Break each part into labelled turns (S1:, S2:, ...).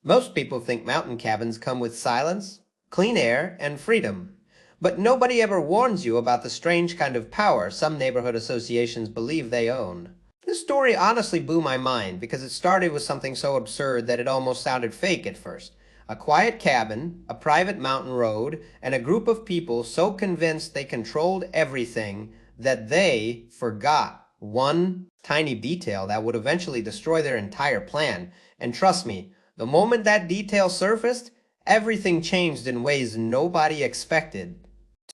S1: Most people think mountain cabins come with silence, clean air, and freedom. But nobody ever warns you about the strange kind of power some neighborhood associations believe they own. This story honestly blew my mind because it started with something so absurd that it almost sounded fake at first. A quiet cabin, a private mountain road, and a group of people so convinced they controlled everything that they forgot one tiny detail that would eventually destroy their entire plan. And trust me, the moment that detail surfaced, everything changed in ways nobody expected.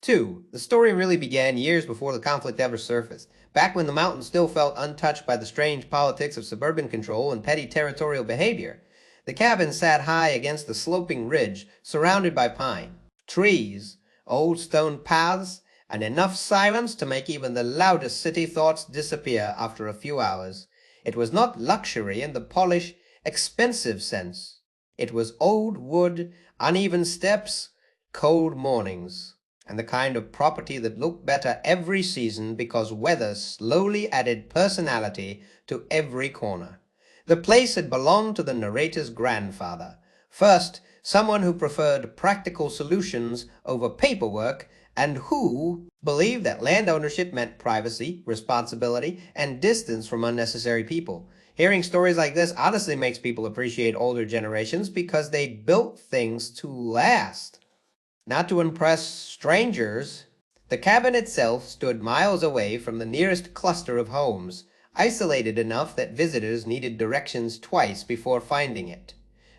S1: 2. The story really began years before the conflict ever surfaced, back when the mountain still felt untouched by the strange politics of suburban control and petty territorial behavior. The cabin sat high against the sloping ridge, surrounded by pine, trees, old stone paths, and enough silence to make even the loudest city thoughts disappear after a few hours. It was not luxury in the polished, expensive sense. It was old wood, uneven steps, cold mornings, and the kind of property that looked better every season because weather slowly added personality to every corner. The place had belonged to the narrator's grandfather. First, someone who preferred practical solutions over paperwork and who believed that land ownership meant privacy, responsibility, and distance from unnecessary people. Hearing stories like this honestly makes people appreciate older generations because they built things to last, not to impress strangers. The cabin itself stood miles away from the nearest cluster of homes, isolated enough that visitors needed directions twice before finding it.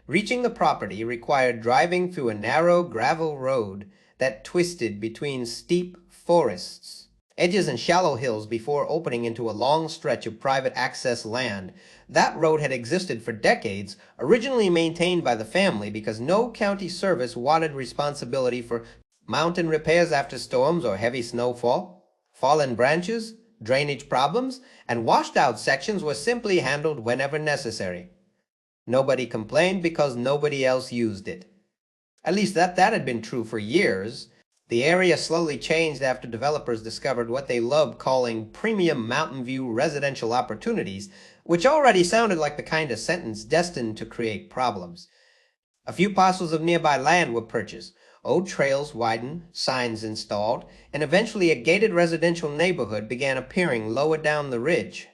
S1: Reaching the property required driving through a narrow gravel road that twisted between steep forests, edges and shallow hills before opening into a long stretch of private access land. That road had existed for decades, originally maintained by the family because no county service wanted responsibility for mountain repairs after storms or heavy snowfall. Fallen branches, drainage problems, and washed-out sections were simply handled whenever necessary. Nobody complained because nobody else used it. At least that had been true for years. The area slowly changed after developers discovered what they loved calling premium mountain view residential opportunities, which already sounded like the kind of sentence destined to create problems. A few parcels of nearby land were purchased, old trails widened, signs installed, and eventually a gated residential neighborhood began appearing lower down the ridge.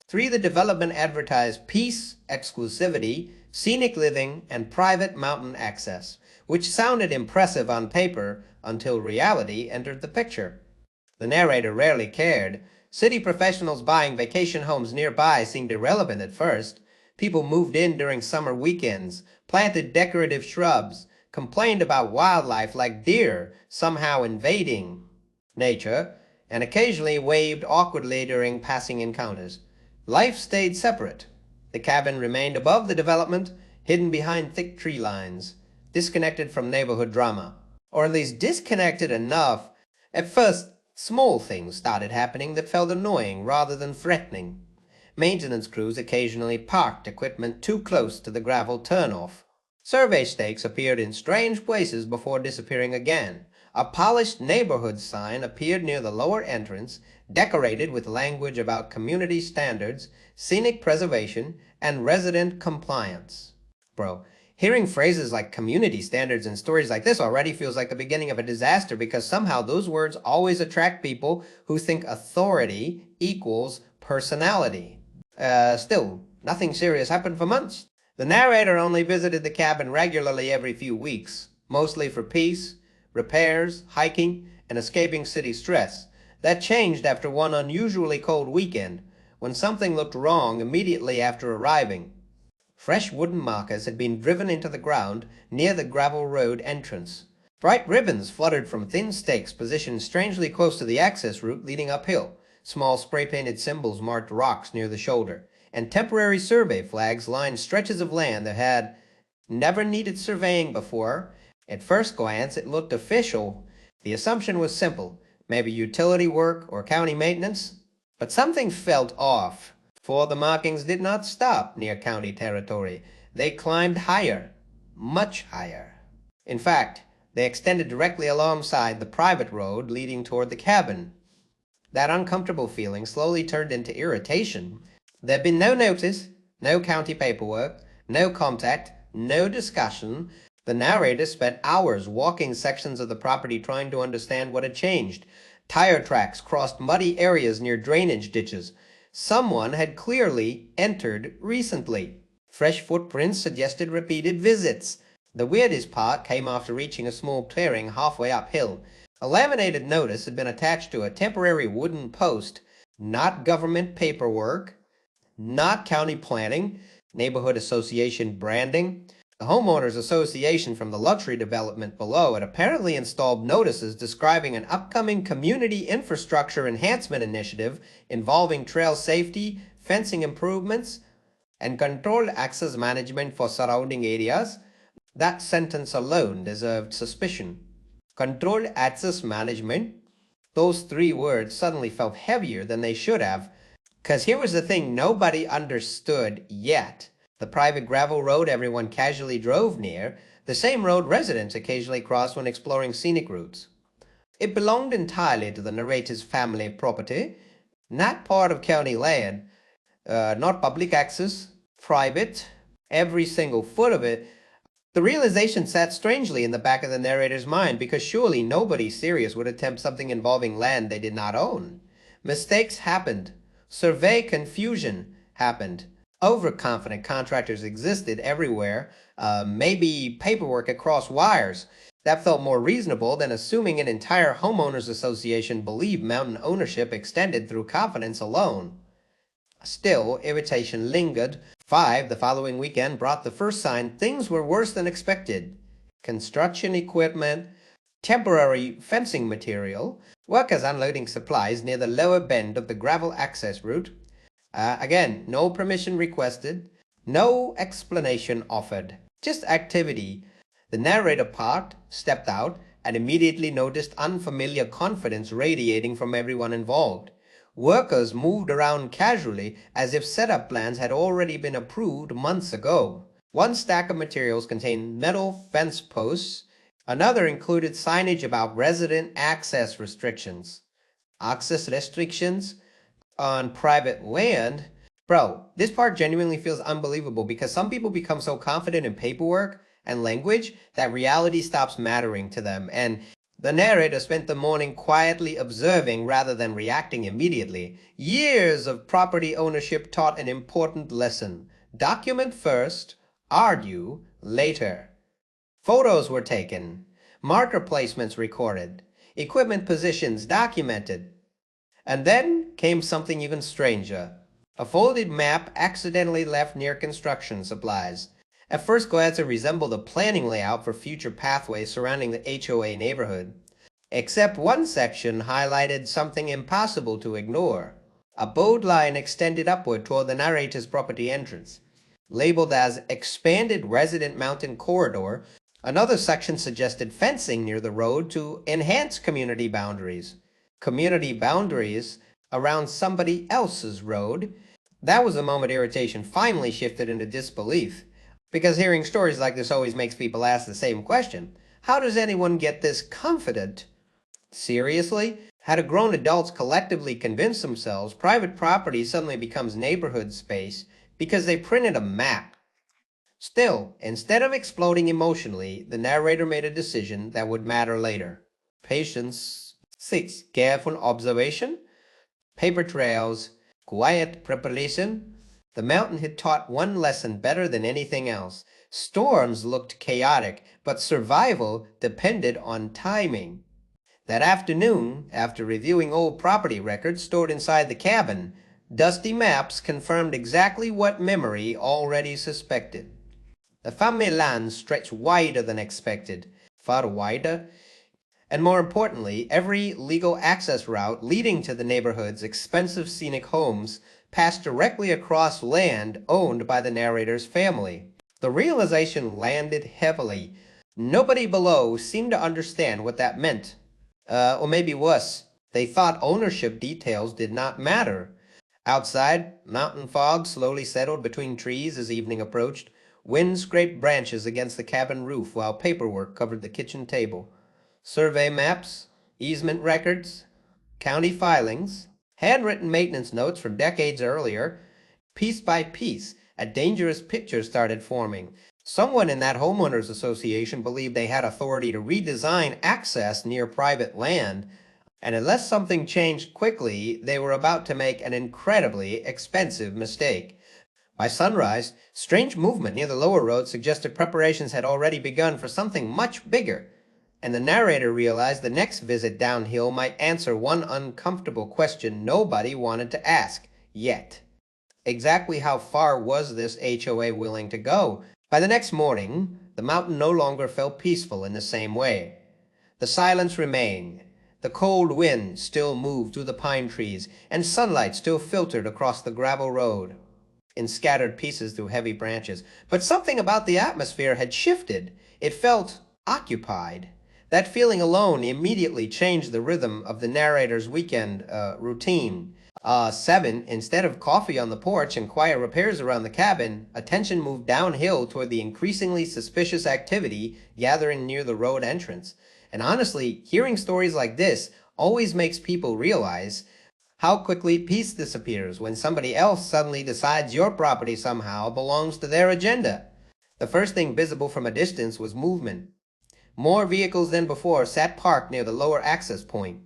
S1: 3. The development advertised peace, exclusivity, scenic living, and private mountain access, which sounded impressive on paper until reality entered the picture. The narrator rarely cared. City professionals buying vacation homes nearby seemed irrelevant at first. People moved in during summer weekends, planted decorative shrubs, complained about wildlife like deer somehow invading nature, and occasionally waved awkwardly during passing encounters. Life stayed separate. The cabin remained above the development, hidden behind thick tree lines, disconnected from neighborhood drama. Or at least disconnected enough. At first, small things started happening that felt annoying rather than threatening. Maintenance crews occasionally parked equipment too close to the gravel turnoff. Survey stakes appeared in strange places before disappearing again. A polished neighborhood sign appeared near the lower entrance, decorated with language about community standards, scenic preservation, and resident compliance. Bro, hearing phrases like community standards in stories like this already feels like the beginning of a disaster because somehow those words always attract people who think authority equals personality. Still, nothing serious happened for months. The narrator only visited the cabin regularly every few weeks, mostly for peace, repairs, hiking, and escaping city stress. That changed after one unusually cold weekend, when something looked wrong immediately after arriving. Fresh wooden markers had been driven into the ground near the gravel road entrance. Bright ribbons fluttered from thin stakes positioned strangely close to the access route leading uphill. Small spray-painted symbols marked rocks near the shoulder, and temporary survey flags lined stretches of land that had never needed surveying before. At first glance, it looked official. The assumption was simple, maybe utility work or county maintenance. But something felt off. For the markings did not stop near county territory. They climbed higher, much higher. In fact, they extended directly alongside the private road leading toward the cabin. That uncomfortable feeling slowly turned into irritation. There'd been no notice, no county paperwork, no contact, no discussion. The narrator spent hours walking sections of the property trying to understand what had changed. Tire tracks crossed muddy areas near drainage ditches. Someone had clearly entered recently. Fresh footprints suggested repeated visits. The weirdest part came after reaching a small clearing halfway uphill. A laminated notice had been attached to a temporary wooden post. Not government paperwork, not county planning, neighborhood association branding. The Homeowners Association from the luxury development below had apparently installed notices describing an upcoming community infrastructure enhancement initiative involving trail safety, fencing improvements, and controlled access management for surrounding areas. That sentence alone deserved suspicion. Controlled access management? Those three words suddenly felt heavier than they should have. Because here was the thing nobody understood yet. The private gravel road everyone casually drove near, the same road residents occasionally crossed when exploring scenic routes. It belonged entirely to the narrator's family property, not part of county land, not public access, private, every single foot of it. The realization sat strangely in the back of the narrator's mind because surely nobody serious would attempt something involving land they did not own. Mistakes happened. Survey confusion happened. Overconfident contractors existed everywhere. Maybe paperwork across wires. That felt more reasonable than assuming an entire homeowners association believed mountain ownership extended through confidence alone. Still, irritation lingered. 5, the following weekend, brought the first sign things were worse than expected. Construction equipment, temporary fencing material, workers unloading supplies near the lower bend of the gravel access route. Again, no permission requested, no explanation offered, just activity. The narrator parked, stepped out, and immediately noticed unfamiliar confidence radiating from everyone involved. Workers moved around casually as if setup plans had already been approved months ago. One stack of materials contained metal fence posts. Another included signage about resident access restrictions. Access restrictions on private land? Bro, this part genuinely feels unbelievable because some people become so confident in paperwork and language that reality stops mattering to them, and the narrator spent the morning quietly observing rather than reacting immediately. Years of property ownership taught an important lesson. Document first, argue later. Photos were taken, marker placements recorded, equipment positions documented. And then came something even stranger. A folded map accidentally left near construction supplies. At first glance, it resembled a planning layout for future pathways surrounding the HOA neighborhood. Except one section highlighted something impossible to ignore. A bold line extended upward toward the narrator's property entrance. Labeled as Expanded Resident Mountain Corridor, another section suggested fencing near the road to enhance community boundaries. Community boundaries around somebody else's road? That was the moment irritation finally shifted into disbelief. Because hearing stories like this always makes people ask the same question. How does anyone get this confident? Seriously? How do grown adults collectively convince themselves private property suddenly becomes neighborhood space because they printed a map? Still, instead of exploding emotionally, the narrator made a decision that would matter later. Patience. 6. Careful observation. Paper trails. Quiet preparation. The mountain had taught one lesson better than anything else. Storms looked chaotic, but survival depended on timing. That afternoon, after reviewing old property records stored inside the cabin, dusty maps confirmed exactly what memory already suspected. The family land stretched wider than expected, far wider, and more importantly, every legal access route leading to the neighborhood's expensive scenic homes passed directly across land owned by the narrator's family. The realization landed heavily. Nobody below seemed to understand what that meant. Or maybe worse, they thought ownership details did not matter. Outside, mountain fog slowly settled between trees as evening approached. Wind scraped branches against the cabin roof while paperwork covered the kitchen table. Survey maps, easement records, county filings, handwritten maintenance notes from decades earlier. Piece by piece, a dangerous picture started forming. Someone in that Homeowners Association believed they had authority to redesign access near private land, and unless something changed quickly, they were about to make an incredibly expensive mistake. By sunrise, strange movement near the lower road suggested preparations had already begun for something much bigger, and the narrator realized the next visit downhill might answer one uncomfortable question nobody wanted to ask yet. Exactly how far was this HOA willing to go? By the next morning, the mountain no longer felt peaceful in the same way. The silence remained. The cold wind still moved through the pine trees, and sunlight still filtered across the gravel road in scattered pieces through heavy branches. But something about the atmosphere had shifted. It felt occupied. That feeling alone immediately changed the rhythm of the narrator's weekend routine. 7, instead of coffee on the porch and quiet repairs around the cabin, attention moved downhill toward the increasingly suspicious activity gathering near the road entrance. And honestly, hearing stories like this always makes people realize how quickly peace disappears when somebody else suddenly decides your property somehow belongs to their agenda. The first thing visible from a distance was movement. More vehicles than before sat parked near the lower access point.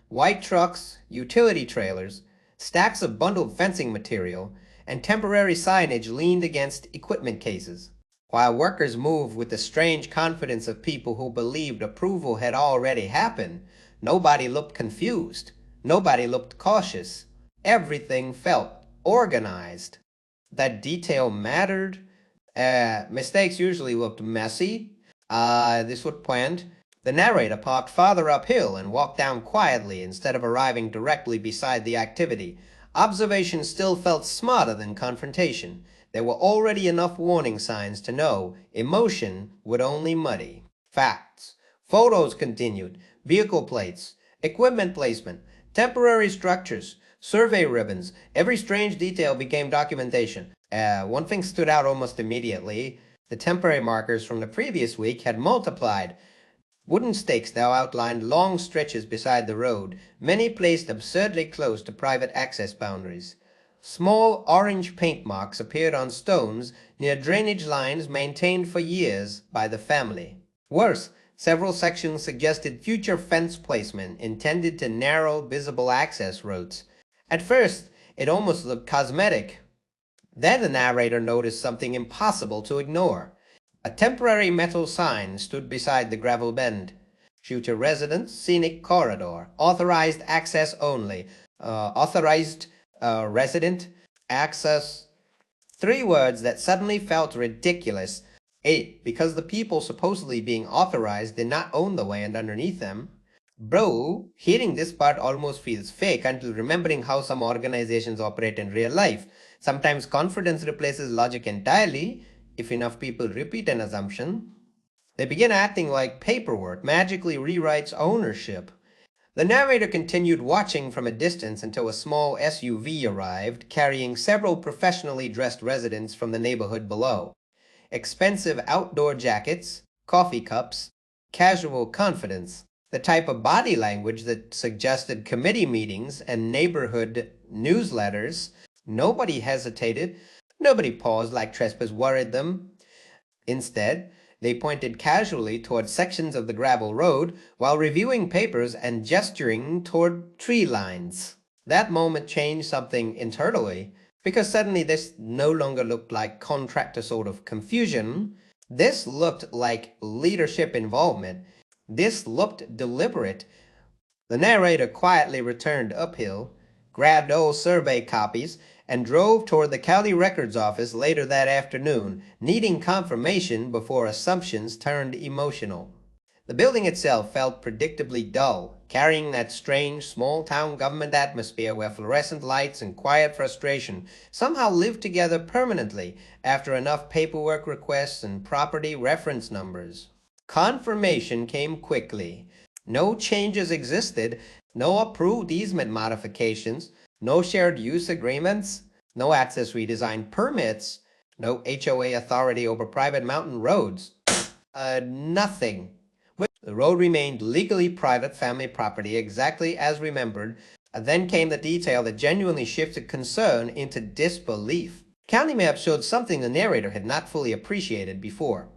S1: White trucks, utility trailers, stacks of bundled fencing material, and temporary signage leaned against equipment cases. While workers moved with the strange confidence of people who believed approval had already happened, nobody looked confused. Nobody looked cautious. Everything felt organized. That detail mattered. Mistakes usually looked messy. This was planned. The narrator parked farther uphill and walked down quietly instead of arriving directly beside the activity. Observation still felt smarter than confrontation. There were already enough warning signs to know emotion would only muddy facts. Photos continued. Vehicle plates, equipment placement, temporary structures, survey ribbons. Every strange detail became documentation. One thing stood out almost immediately. The temporary markers from the previous week had multiplied. Wooden stakes now outlined long stretches beside the road, many placed absurdly close to private access boundaries. Small orange paint marks appeared on stones near drainage lines maintained for years by the family. Worse, several sections suggested future fence placement intended to narrow visible access routes. At first, it almost looked cosmetic. Then the narrator noticed something impossible to ignore. A temporary metal sign stood beside the gravel bend. Future residents, scenic corridor, authorized access only. Authorized resident access. 3 words that suddenly felt ridiculous. 8, because the people supposedly being authorized did not own the land underneath them. Bro, hearing this part almost feels fake until remembering how some organizations operate in real life. Sometimes confidence replaces logic entirely if enough people repeat an assumption. They begin acting like paperwork magically rewrites ownership. The narrator continued watching from a distance until a small SUV arrived, carrying several professionally dressed residents from the neighborhood below. Expensive outdoor jackets, coffee cups, casual confidence. The type of body language that suggested committee meetings and neighborhood newsletters. Nobody hesitated. Nobody paused like trespass worried them. Instead, they pointed casually toward sections of the gravel road while reviewing papers and gesturing toward tree lines. That moment changed something internally, because suddenly this no longer looked like contractor sort of confusion. This looked like leadership involvement. This looked deliberate. The narrator quietly returned uphill, grabbed old survey copies, and drove toward the county records office later that afternoon, needing confirmation before assumptions turned emotional. The building itself felt predictably dull, carrying that strange small-town government atmosphere where fluorescent lights and quiet frustration somehow lived together permanently after enough paperwork requests and property reference numbers. Confirmation came quickly. No changes existed, no approved easement modifications, no shared use agreements, no access redesign permits, no HOA authority over private mountain roads. Nothing. The road remained legally private family property exactly as remembered. Then came the detail that genuinely shifted concern into disbelief. County map showed something the narrator had not fully appreciated before.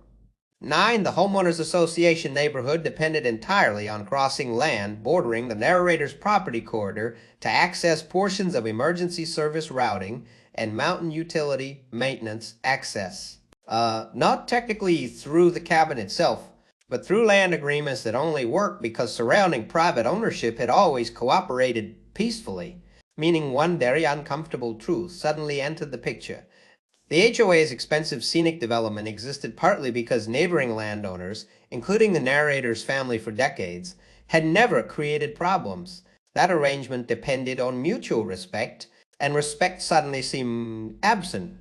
S1: 9. The Homeowners Association neighborhood depended entirely on crossing land bordering the narrator's property corridor to access portions of emergency service routing and mountain utility maintenance access. Not technically through the cabin itself, but through land agreements that only worked because surrounding private ownership had always cooperated peacefully, meaning one very uncomfortable truth suddenly entered the picture. The HOA's expensive scenic development existed partly because neighboring landowners, including the narrator's family for decades, had never created problems. That arrangement depended on mutual respect, and respect suddenly seemed absent.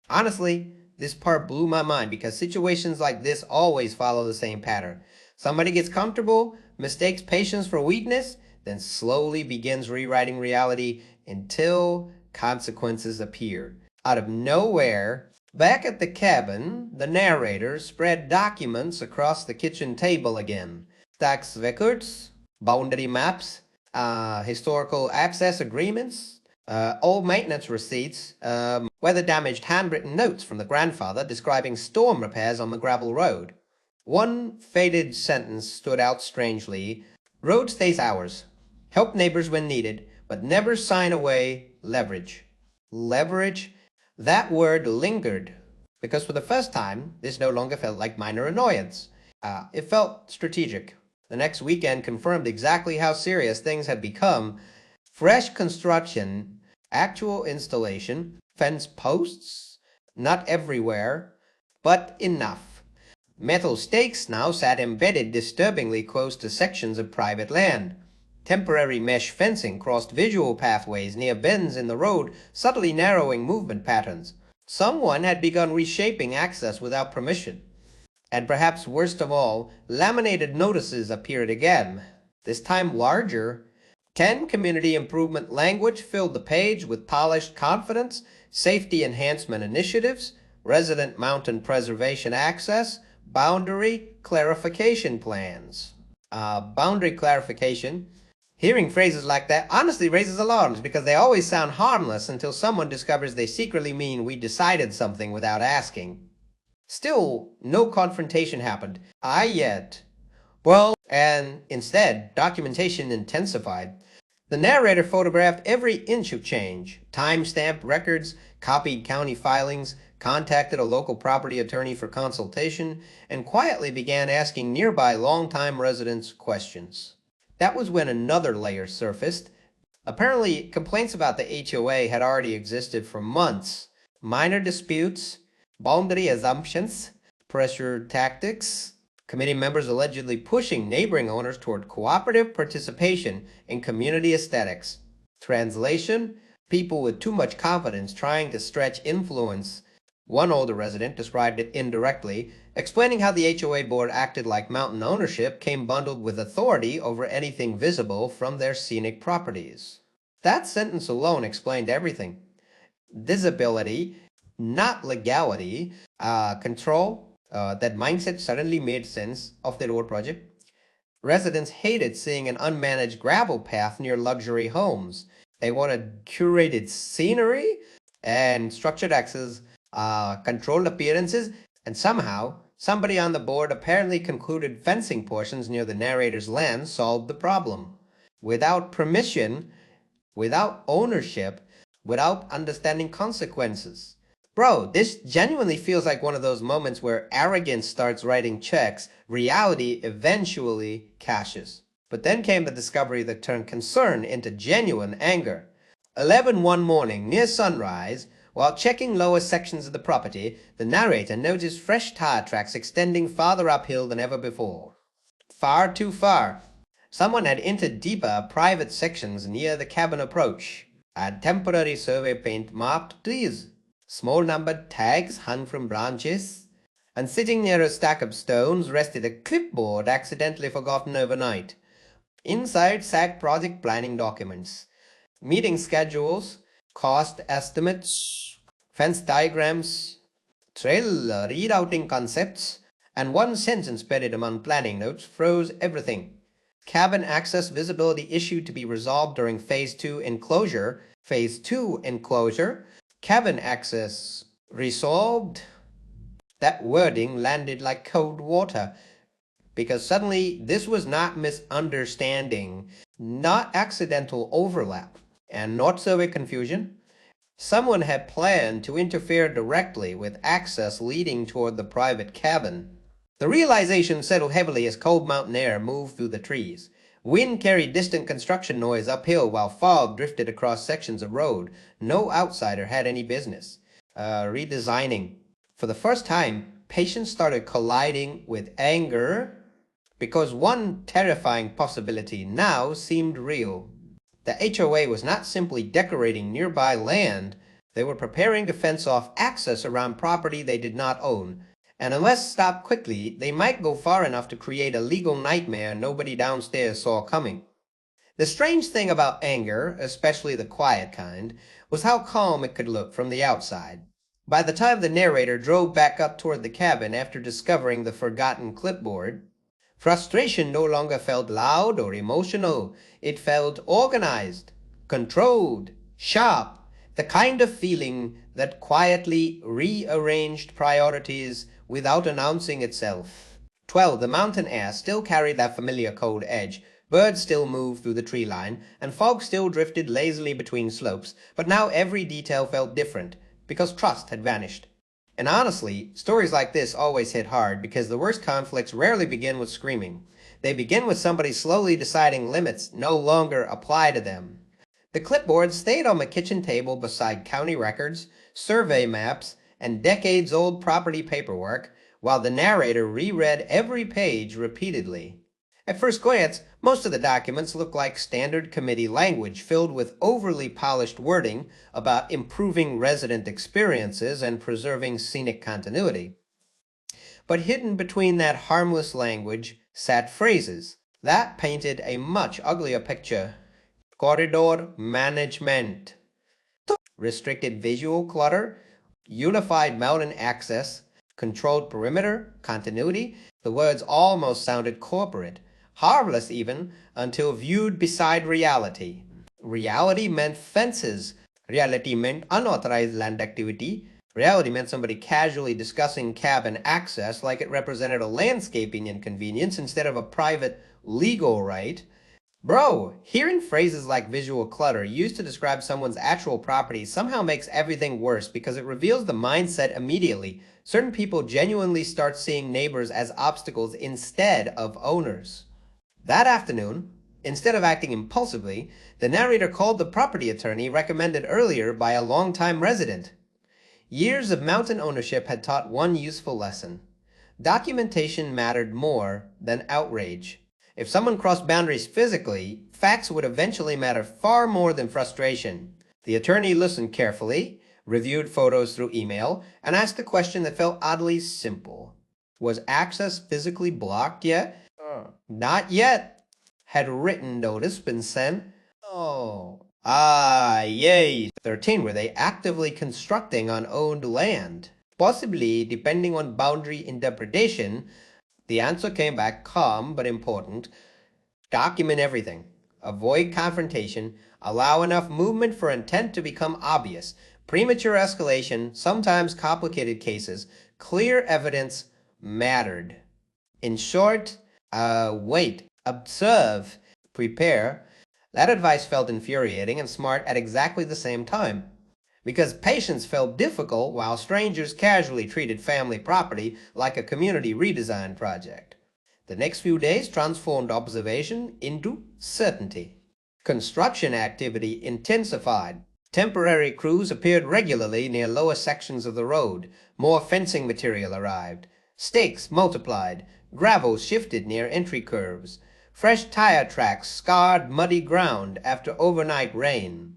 S1: Honestly, this part blew my mind because situations like this always follow the same pattern. Somebody gets comfortable, mistakes patience for weakness, then slowly begins rewriting reality until consequences appear. Out of nowhere, back at the cabin, the narrator spread documents across the kitchen table again. Tax records, boundary maps, historical access agreements, old maintenance receipts, weather-damaged handwritten notes from the grandfather describing storm repairs on the gravel road. One faded sentence stood out strangely. Road stays ours. Help neighbors when needed, but never sign away leverage. Leverage? That word lingered, because for the first time, this no longer felt like minor annoyance. It felt strategic. The next weekend confirmed exactly how serious things had become. Fresh construction, actual installation, fence posts, not everywhere, but enough. Metal stakes now sat embedded disturbingly close to sections of private land. Temporary mesh fencing crossed visual pathways near bends in the road, subtly narrowing movement patterns. Someone had begun reshaping access without permission. And perhaps worst of all, laminated notices appeared again, this time larger. 10 community improvement language filled the page with polished confidence, safety enhancement initiatives, resident mountain preservation access, boundary clarification plans. Boundary clarification. Hearing phrases like that honestly raises alarms because they always sound harmless until someone discovers they secretly mean we decided something without asking. Still, no confrontation happened. Yet. Well, and instead, documentation intensified. The narrator photographed every inch of change, time-stamped records, copied county filings, contacted a local property attorney for consultation, and quietly began asking nearby longtime residents questions. That was when another layer surfaced. Apparently, complaints about the HOA had already existed for months. Minor disputes, boundary assumptions, pressure tactics, committee members allegedly pushing neighboring owners toward cooperative participation in community aesthetics. Translation: people with too much confidence trying to stretch influence. One older resident described it indirectly, explaining how the HOA board acted like mountain ownership came bundled with authority over anything visible from their scenic properties. That sentence alone explained everything. Visibility, not legality, control. That mindset suddenly made sense of the road project. Residents hated seeing an unmanaged gravel path near luxury homes. They wanted curated scenery and structured access, controlled appearances, and somehow, somebody on the board apparently concluded fencing portions near the narrator's land solved the problem. Without permission, without ownership, without understanding consequences. Bro, this genuinely feels like one of those moments where arrogance starts writing checks, reality eventually cashes. But then came the discovery that turned concern into genuine anger. 11 one morning, near sunrise, while checking lower sections of the property, the narrator noticed fresh tire tracks extending farther uphill than ever before. Far too far. Someone had entered deeper private sections near the cabin approach. Had temporary survey paint marked trees. Small numbered tags hung from branches. And sitting near a stack of stones rested a clipboard accidentally forgotten overnight. Inside sat project planning documents, meeting schedules, cost estimates, fence diagrams, trail rerouting concepts, and one sentence buried among planning notes froze everything. Cabin access visibility issue to be resolved during Phase 2 enclosure. Phase 2 enclosure. Cabin access resolved. That wording landed like cold water, because suddenly this was not misunderstanding, not accidental overlap, and not survey confusion. Someone had planned to interfere directly with access leading toward the private cabin. The realization settled heavily as cold mountain air moved through the trees. Wind carried distant construction noise uphill while fog drifted across sections of road no outsider had any business redesigning. For the first time, patients started colliding with anger because one terrifying possibility now seemed real. The HOA was not simply decorating nearby land, they were preparing to fence off access around property they did not own. And unless stopped quickly, they might go far enough to create a legal nightmare nobody downstairs saw coming. The strange thing about anger, especially the quiet kind, was how calm it could look from the outside. By the time the narrator drove back up toward the cabin after discovering the forgotten clipboard, frustration no longer felt loud or emotional. It felt organized, controlled, sharp, the kind of feeling that quietly rearranged priorities without announcing itself. 12. The mountain air still carried that familiar cold edge. Birds still moved through the tree line, and fog still drifted lazily between slopes, but now every detail felt different, because trust had vanished. And honestly, stories like this always hit hard because the worst conflicts rarely begin with screaming. They begin with somebody slowly deciding limits no longer apply to them. The clipboard stayed on the kitchen table beside county records, survey maps, and decades-old property paperwork, while the narrator reread every page repeatedly. At first glance, most of the documents look like standard committee language filled with overly polished wording about improving resident experiences and preserving scenic continuity. But hidden between that harmless language sat phrases that painted a much uglier picture. Corridor management, restricted visual clutter, unified mountain access, controlled perimeter, continuity. The words almost sounded corporate. Harmless even, until viewed beside reality. Reality meant fences. Reality meant unauthorized land activity. Reality meant somebody casually discussing cabin access like it represented a landscaping inconvenience instead of a private legal right. Bro, hearing phrases like visual clutter used to describe someone's actual property somehow makes everything worse because it reveals the mindset immediately. Certain people genuinely start seeing neighbors as obstacles instead of owners. That afternoon, instead of acting impulsively, the narrator called the property attorney recommended earlier by a longtime resident. Years of mountain ownership had taught one useful lesson. Documentation mattered more than outrage. If someone crossed boundaries physically, facts would eventually matter far more than frustration. The attorney listened carefully, reviewed photos through email, and asked a question that felt oddly simple. Was access physically blocked yet? Not yet. Had written notice been sent? Oh. Yay. 13. Were they actively constructing on owned land? Possibly, depending on boundary interpretation. The answer came back calm but important. Document everything. Avoid confrontation. Allow enough movement for intent to become obvious. Premature escalation, sometimes complicated cases. Clear evidence mattered. In short, wait, observe, prepare. That advice felt infuriating and smart at exactly the same time. Because patience felt difficult while strangers casually treated family property like a community redesign project. The next few days transformed observation into certainty. Construction activity intensified. Temporary crews appeared regularly near lower sections of the road. More fencing material arrived. Stakes multiplied. Gravel shifted near entry curves. Fresh tire tracks scarred muddy ground after overnight rain.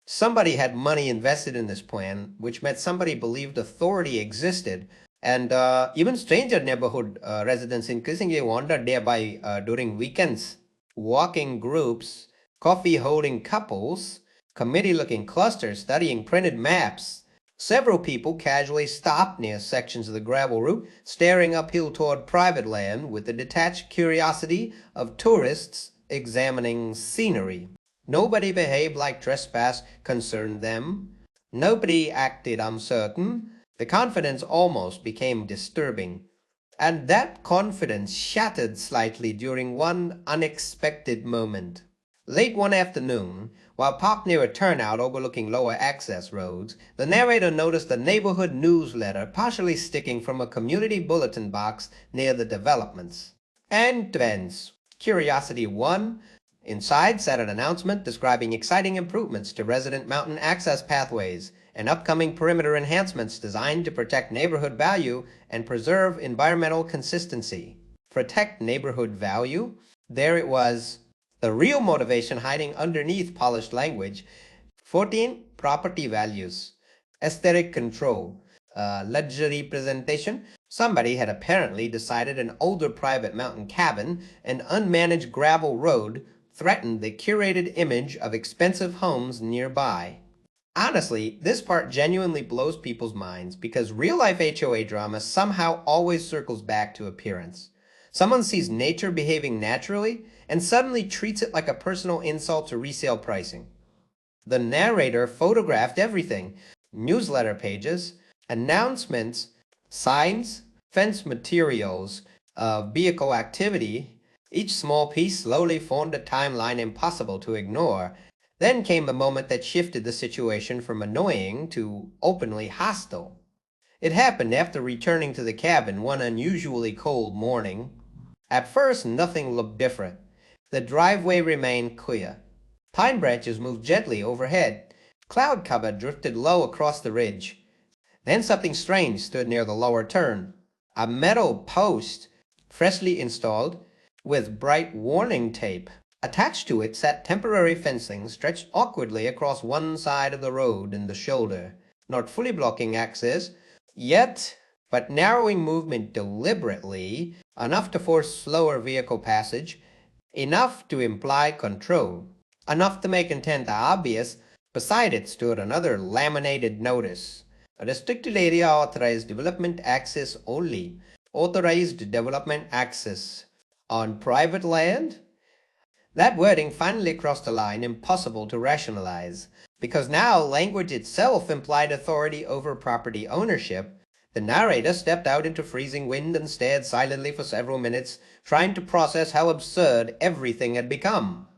S1: Somebody had money invested in this plan, which meant somebody believed authority existed, and even stranger neighborhood residents increasingly wandered nearby during weekends. Walking groups, coffee-holding couples, committee-looking clusters studying printed maps. Several people casually stopped near sections of the gravel route, staring uphill toward private land with the detached curiosity of tourists examining scenery. Nobody behaved like trespass concerned them. Nobody acted uncertain. The confidence almost became disturbing. And that confidence shattered slightly during one unexpected moment. Late one afternoon, while parked near a turnout overlooking lower access roads, the narrator noticed a neighborhood newsletter partially sticking from a community bulletin box near the developments. And events. Curiosity 1. Inside sat an announcement describing exciting improvements to resident mountain access pathways and upcoming perimeter enhancements designed to protect neighborhood value and preserve environmental consistency. Protect neighborhood value? There it was. The real motivation hiding underneath polished language. 14. Property values. Aesthetic control. Luxury presentation. Somebody had apparently decided an older private mountain cabin and unmanaged gravel road threatened the curated image of expensive homes nearby. Honestly, this part genuinely blows people's minds because real-life HOA drama somehow always circles back to appearance. Someone sees nature behaving naturally and suddenly treats it like a personal insult to resale pricing. The narrator photographed everything: newsletter pages, announcements, signs, fence materials, vehicle activity. Each small piece slowly formed a timeline impossible to ignore. Then came the moment that shifted the situation from annoying to openly hostile. It happened after returning to the cabin one unusually cold morning. At first, nothing looked different. The driveway remained clear. Pine branches moved gently overhead. Cloud cover drifted low across the ridge. Then something strange stood near the lower turn. A metal post, freshly installed, with bright warning tape. Attached to it sat temporary fencing stretched awkwardly across one side of the road and the shoulder, not fully blocking access, yet, but narrowing movement deliberately, enough to force slower vehicle passage, enough to imply control, enough to make intent obvious. Beside it stood another laminated notice. A restricted area authorized development access only. Authorized development access. On private land? That wording finally crossed a line impossible to rationalize, because now language itself implied authority over property ownership. The narrator stepped out into freezing wind and stared silently for several minutes, trying to process how absurd everything had become.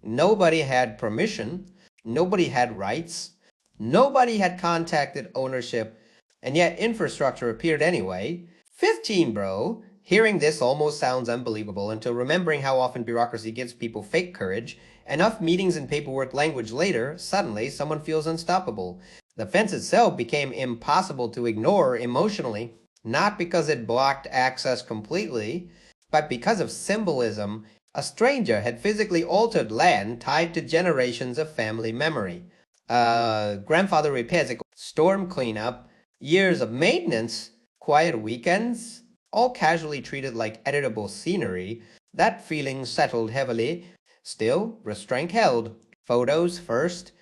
S1: Nobody had permission, nobody had rights, nobody had contacted ownership, and yet infrastructure appeared anyway. 15, bro. Hearing this almost sounds unbelievable until remembering how often bureaucracy gives people fake courage. Enough meetings and paperwork language later, suddenly someone feels unstoppable. The fence itself became impossible to ignore emotionally, not because it blocked access completely, but because of symbolism. A stranger had physically altered land tied to generations of family memory. Grandfather repairs, storm cleanup, years of maintenance, quiet weekends, all casually treated like editable scenery. That feeling settled heavily. Still, restraint held. Photos first,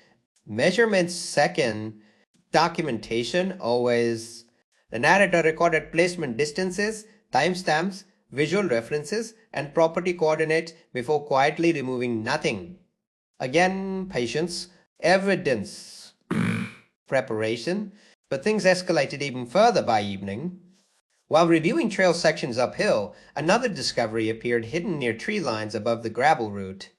S1: measurements second, documentation always. The narrator recorded placement distances, timestamps, visual references, and property coordinates before quietly removing nothing. Again, patience, evidence, preparation, but things escalated even further by evening. While reviewing trail sections uphill, another discovery appeared hidden near tree lines above the gravel route.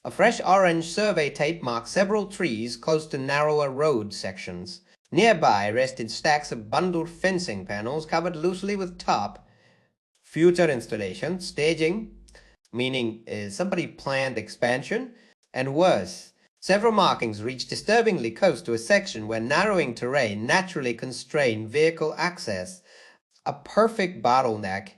S1: A fresh orange survey tape marked several trees close to narrower road sections. Nearby rested stacks of bundled fencing panels covered loosely with top. Future installation, staging, meaning somebody planned expansion, and worse, several markings reached disturbingly close to a section where narrowing terrain naturally constrained vehicle access. A perfect bottleneck.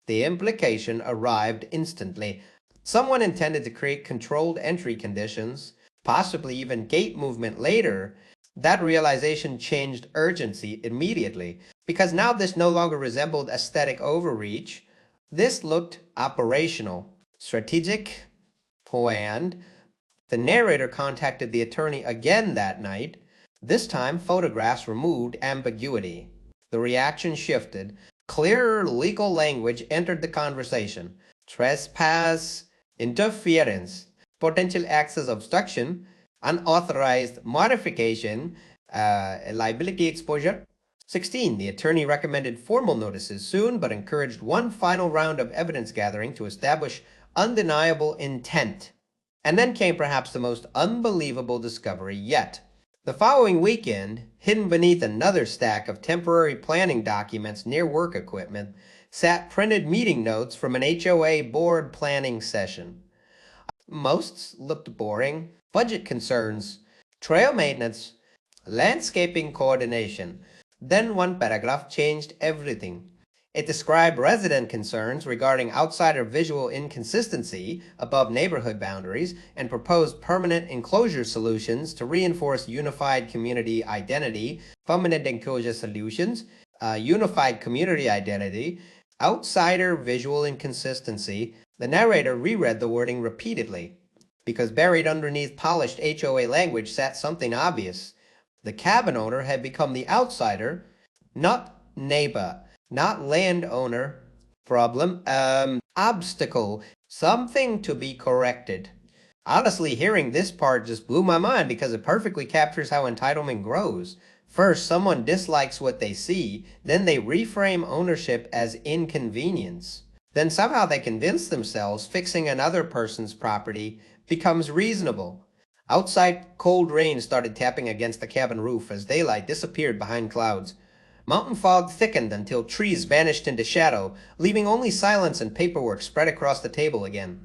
S1: The implication arrived instantly. Someone intended to create controlled entry conditions, possibly even gate movement later. That realization changed urgency immediately, because now this no longer resembled aesthetic overreach. This looked operational, strategic, planned. The narrator contacted the attorney again that night. This time, photographs removed ambiguity. The reaction shifted. Clearer legal language entered the conversation. Trespass, interference, potential access obstruction. Unauthorized modification, liability exposure. 16. The attorney recommended formal notices soon, but encouraged one final round of evidence gathering to establish undeniable intent. And then came perhaps the most unbelievable discovery yet. The following weekend, hidden beneath another stack of temporary planning documents near work equipment, sat printed meeting notes from an HOA board planning session. Most looked boring. Budget concerns, trail maintenance, landscaping coordination. Then one paragraph changed everything. It described resident concerns regarding outsider visual inconsistency above neighborhood boundaries and proposed permanent enclosure solutions to reinforce unified community identity. Permanent enclosure solutions, unified community identity, outsider visual inconsistency. The narrator reread the wording repeatedly, because buried underneath polished HOA language sat something obvious. The cabin owner had become the outsider, not neighbor, not landowner. Problem, obstacle, something to be corrected. Honestly, hearing this part just blew my mind because it perfectly captures how entitlement grows. First, someone dislikes what they see, then they reframe ownership as inconvenience. Then somehow they convince themselves fixing another person's property becomes reasonable. Outside, cold rain started tapping against the cabin roof as daylight disappeared behind clouds. Mountain fog thickened until trees vanished into shadow, leaving only silence and paperwork spread across the table again.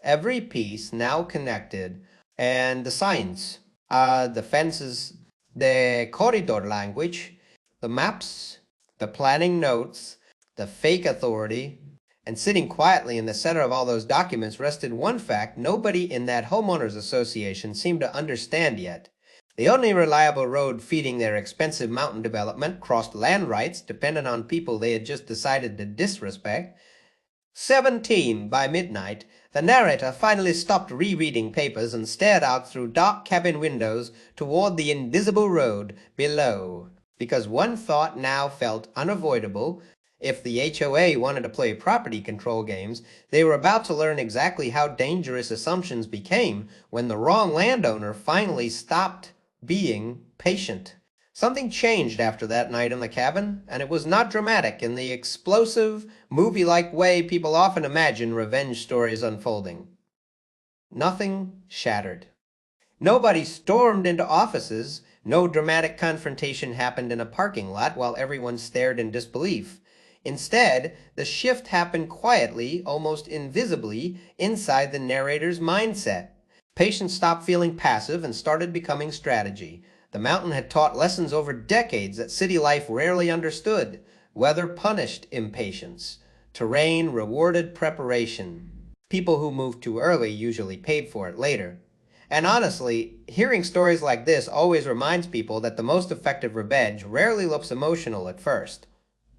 S1: Every piece now connected, and the signs, the fences, the corridor language, the maps, the planning notes, the fake authority, and sitting quietly in the center of all those documents rested one fact nobody in that Homeowners Association seemed to understand yet. The only reliable road feeding their expensive mountain development crossed land rights dependent on people they had just decided to disrespect. 17 by midnight, the narrator finally stopped rereading papers and stared out through dark cabin windows toward the invisible road below, because one thought now felt unavoidable. If the HOA wanted to play property control games, they were about to learn exactly how dangerous assumptions became when the wrong landowner finally stopped being patient. Something changed after that night in the cabin, and it was not dramatic in the explosive, movie-like way people often imagine revenge stories unfolding. Nothing shattered. Nobody stormed into offices. No dramatic confrontation happened in a parking lot while everyone stared in disbelief. Instead, the shift happened quietly, almost invisibly, inside the narrator's mindset. Patients stopped feeling passive and started becoming strategy. The mountain had taught lessons over decades that city life rarely understood. Weather punished impatience. Terrain rewarded preparation. People who moved too early usually paid for it later. And honestly, hearing stories like this always reminds people that the most effective revenge rarely looks emotional at first.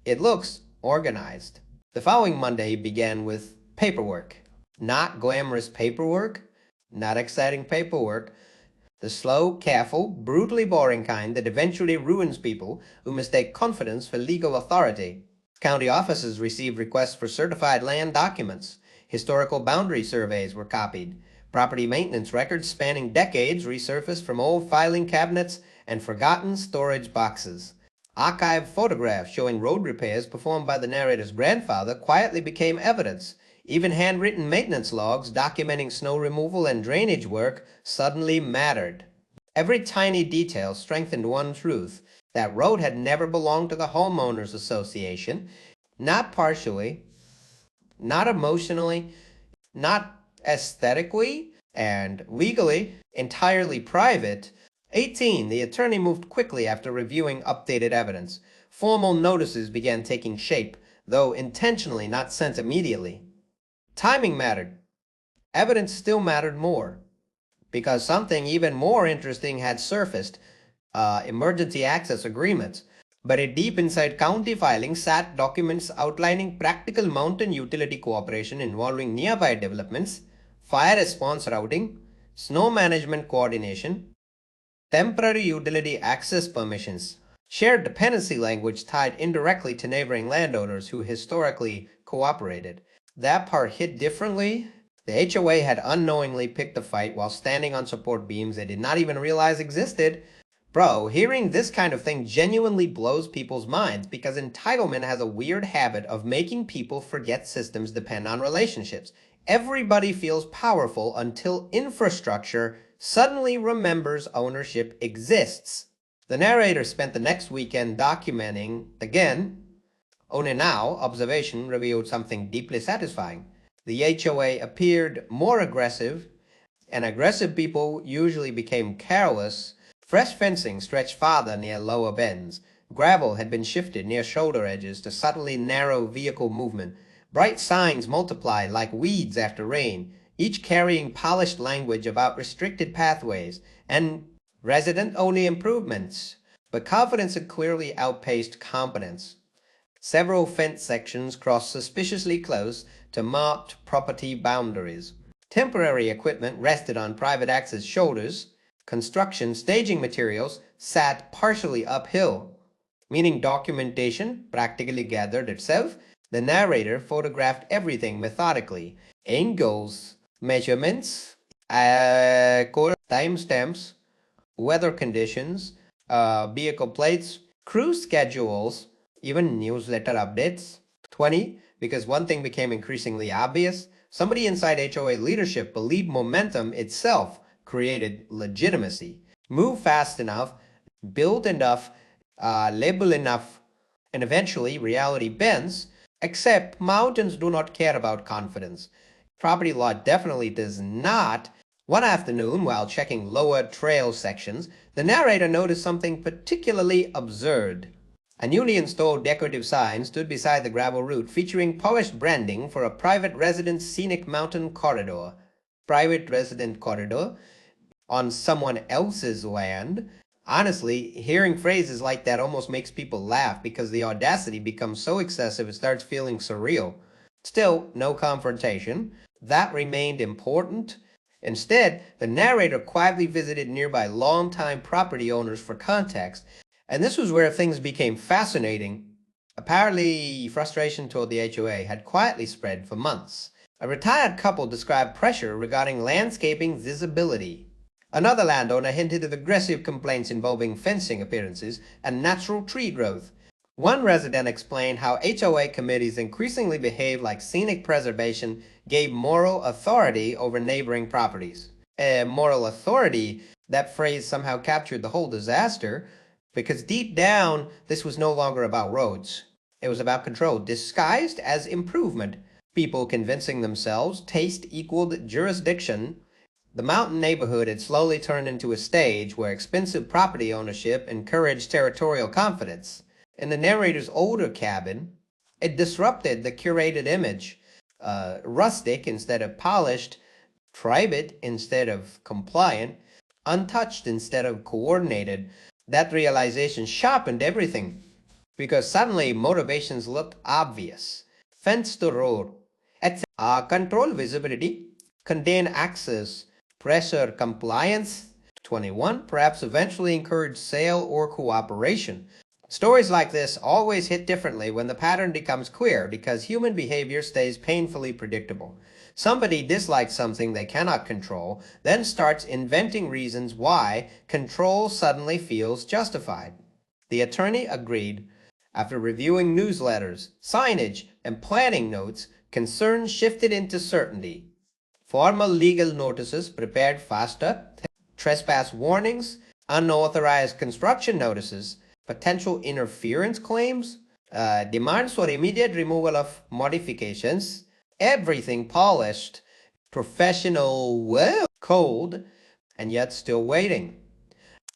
S1: It looks organized. The following Monday began with paperwork. Not glamorous paperwork, not exciting paperwork. The slow, careful, brutally boring kind that eventually ruins people who mistake confidence for legal authority. County offices received requests for certified land documents. Historical boundary surveys were copied. Property maintenance records spanning decades resurfaced from old filing cabinets and forgotten storage boxes. Archived photographs showing road repairs performed by the narrator's grandfather quietly became evidence. Even handwritten maintenance logs documenting snow removal and drainage work suddenly mattered. Every tiny detail strengthened one truth: that road had never belonged to the Homeowners Association, not partially, not emotionally, not aesthetically, and legally entirely private. 18. The attorney moved quickly after reviewing updated evidence. Formal notices began taking shape, though intentionally not sent immediately. Timing mattered. Evidence still mattered more, because something even more interesting had surfaced: emergency access agreements. Buried deep inside county filings sat documents outlining practical mountain utility cooperation involving nearby developments, fire response routing, snow management coordination, temporary utility access permissions, shared dependency language tied indirectly to neighboring landowners who historically cooperated. That part hit differently The HOA had unknowingly picked a fight while standing on support beams they did not even realize existed. Bro, hearing this kind of thing genuinely blows people's minds because entitlement has a weird habit of making people forget systems depend on relationships. Everybody feels powerful until infrastructure suddenly remembers ownership exists. The narrator spent the next weekend documenting, again, only now observation revealed something deeply satisfying. The HOA appeared more aggressive, and aggressive people usually became careless. Fresh fencing stretched farther near lower bends. Gravel had been shifted near shoulder edges to subtly narrow vehicle movement. Bright signs multiplied like weeds after rain, each carrying polished language about restricted pathways and resident-only improvements. But confidence had clearly outpaced competence. Several fence sections crossed suspiciously close to marked property boundaries. Temporary equipment rested on private access shoulders. Construction staging materials sat partially uphill, meaning documentation practically gathered itself. The narrator photographed everything methodically. Angles, measurements, timestamps, weather conditions, vehicle plates, crew schedules, even newsletter updates. 20, because one thing became increasingly obvious. Somebody inside HOA leadership believed momentum itself created legitimacy. Move fast enough, build enough, label enough, and eventually reality bends, except mountains do not care about confidence. Property law definitely does not. One afternoon, while checking lower trail sections, the narrator noticed something particularly absurd. A newly installed decorative sign stood beside the gravel route featuring polished branding for a private residence scenic mountain corridor. Private resident corridor? On someone else's land? Honestly, hearing phrases like that almost makes people laugh because the audacity becomes so excessive it starts feeling surreal. Still, no confrontation. That remained important. Instead, the narrator quietly visited nearby longtime property owners for context, and this was where things became fascinating. Apparently, frustration toward the HOA had quietly spread for months. A retired couple described pressure regarding landscaping visibility. Another landowner hinted of aggressive complaints involving fencing appearances and natural tree growth. One resident explained how HOA committees increasingly behaved like scenic preservation gave moral authority over neighboring properties. Moral authority, that phrase somehow captured the whole disaster, because deep down, this was no longer about roads. It was about control, disguised as improvement. People convincing themselves taste equaled jurisdiction. The mountain neighborhood had slowly turned into a stage where expensive property ownership encouraged territorial confidence. In the narrator's older cabin, it disrupted the curated image. Rustic instead of polished, private instead of compliant, untouched instead of coordinated. That realization sharpened everything because suddenly motivations looked obvious. Fence to road, etc. Control visibility, contain access, pressure compliance. 21. Perhaps eventually encourage sale or cooperation. Stories like this always hit differently when the pattern becomes clear because human behavior stays painfully predictable. Somebody dislikes something they cannot control, then starts inventing reasons why control suddenly feels justified. The attorney agreed. After reviewing newsletters, signage, and planning notes, concerns shifted into certainty. Formal legal notices prepared faster, trespass warnings, unauthorized construction notices, potential interference claims, demands for immediate removal of modifications, everything polished, professional, well, cold, and yet still waiting.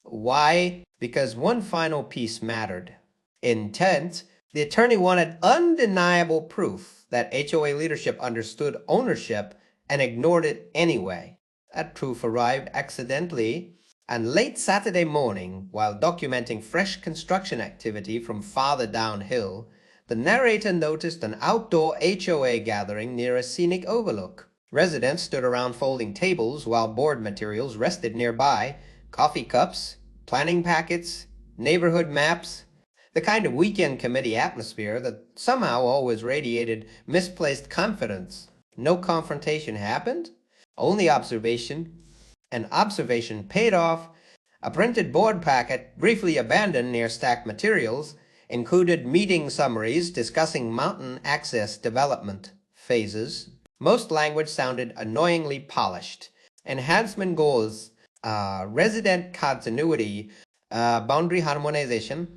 S1: Why? Because one final piece mattered. Intent. The attorney wanted undeniable proof that HOA leadership understood ownership and ignored it anyway. That proof arrived accidentally, and late Saturday morning, while documenting fresh construction activity from farther downhill, the narrator noticed an outdoor HOA gathering near a scenic overlook. Residents stood around folding tables while board materials rested nearby, coffee cups, planning packets, neighborhood maps, the kind of weekend committee atmosphere that somehow always radiated misplaced confidence. No confrontation happened, only observation. And observation paid off. A printed board packet, briefly abandoned near stacked materials, included meeting summaries discussing mountain access development phases. Most language sounded annoyingly polished. Enhancement goals, resident continuity, boundary harmonization.